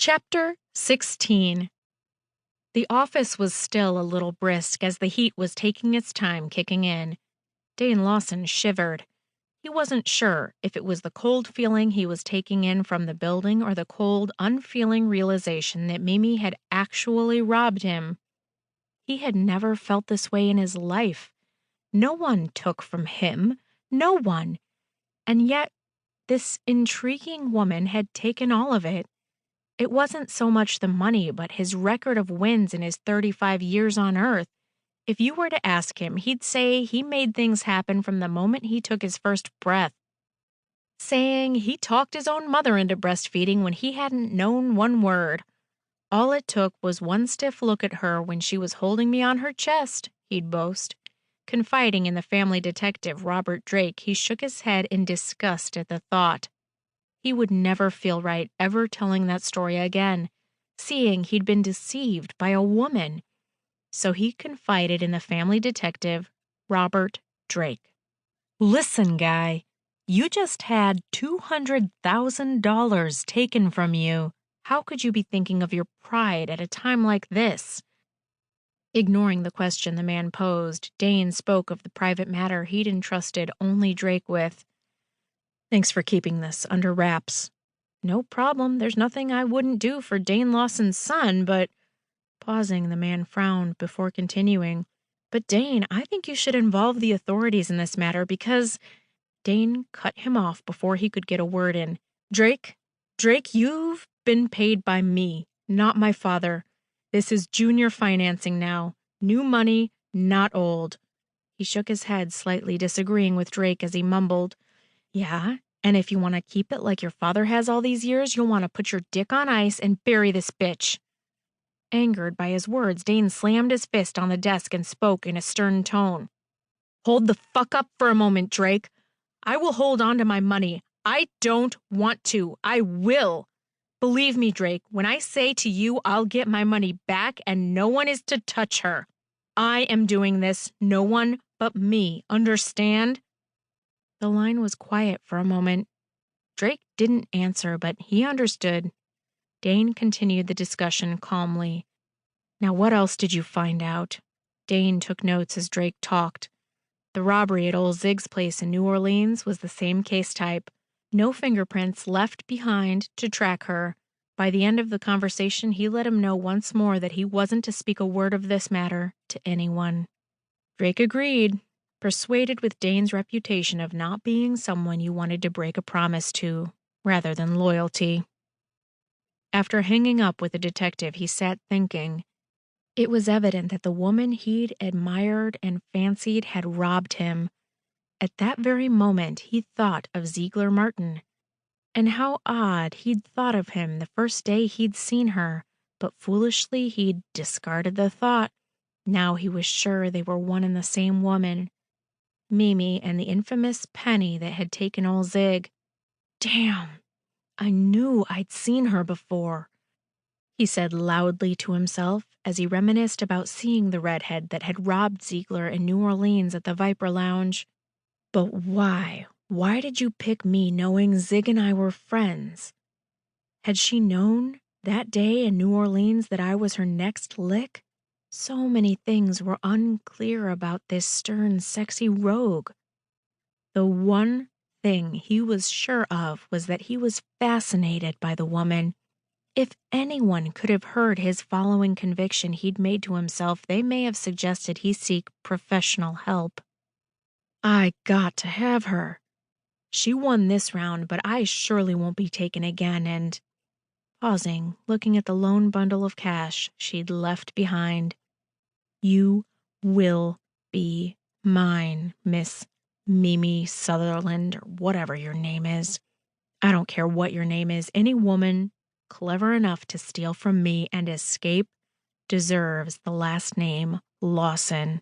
Chapter 16. The office was still a little brisk as the heat was taking its time kicking in. Dane Lawson shivered. He wasn't sure if it was the cold feeling he was taking in from the building or the cold, unfeeling realization that Mimi had actually robbed him. He had never felt this way in his life. No one took from him. No one. And yet, this intriguing woman had taken all of it. It wasn't so much the money, but his record of wins in his 35 years on Earth. If you were to ask him, he'd say he made things happen from the moment he took his first breath. Saying he talked his own mother into breastfeeding when he hadn't known one word. All it took was one stiff look at her when she was holding me on her chest, he'd boast. Confiding in the family detective, Robert Drake, he shook his head in disgust at the thought. He would never feel right ever telling that story again, seeing he'd been deceived by a woman. So he confided in the family detective, Robert Drake. Listen, guy, you just had $200,000 taken from you. How could you be thinking of your pride at a time like this? Ignoring the question the man posed, Dane spoke of the private matter he'd entrusted only Drake with. Thanks for keeping this under wraps. No problem. There's nothing I wouldn't do for Dane Lawson's son, but... Pausing, the man frowned before continuing. But Dane, I think you should involve the authorities in this matter because... Dane cut him off before he could get a word in. Drake, you've been paid by me, not my father. This is junior financing now. New money, not old. He shook his head, slightly disagreeing with Drake as he mumbled. Yeah, and if you want to keep it like your father has all these years, you'll want to put your dick on ice and bury this bitch. Angered by his words, Dane slammed his fist on the desk and spoke in a stern tone. Hold the fuck up for a moment, Drake. I will hold on to my money. I don't want to. I will. Believe me, Drake, when I say to you I'll get my money back and no one is to touch her. I am doing this, no one but me, understand? The line was quiet for a moment. Drake didn't answer, but he understood. Dane continued the discussion calmly. Now what else did you find out? Dane took notes as Drake talked. The robbery at old Zig's place in New Orleans was the same case type. No fingerprints left behind to track her. By the end of the conversation, he let him know once more that he wasn't to speak a word of this matter to anyone. Drake agreed, persuaded with Dane's reputation of not being someone you wanted to break a promise to, rather than loyalty. After hanging up with the detective, he sat thinking. It was evident that the woman he'd admired and fancied had robbed him. At that very moment, he thought of Ziegler Martin. And how odd he'd thought of him the first day he'd seen her, but foolishly he'd discarded the thought. Now he was sure they were one and the same woman. Mimi and the infamous Penny that had taken old Zig. Damn, I knew I'd seen her before, he said loudly to himself as he reminisced about seeing the redhead that had robbed Ziegler in New Orleans at the Viper Lounge. But why? Why did you pick me knowing Zig and I were friends? Had she known that day in New Orleans that I was her next lick? So many things were unclear about this stern, sexy rogue. The one thing he was sure of was that he was fascinated by the woman. If anyone could have heard his following conviction he'd made to himself, they may have suggested he seek professional help. I got to have her. She won this round, but I surely won't be taken again, and... Pausing, looking at the lone bundle of cash she'd left behind. You will be mine, Miss Mimi Sutherland, or whatever your name is. I don't care what your name is. Any woman clever enough to steal from me and escape deserves the last name Lawson.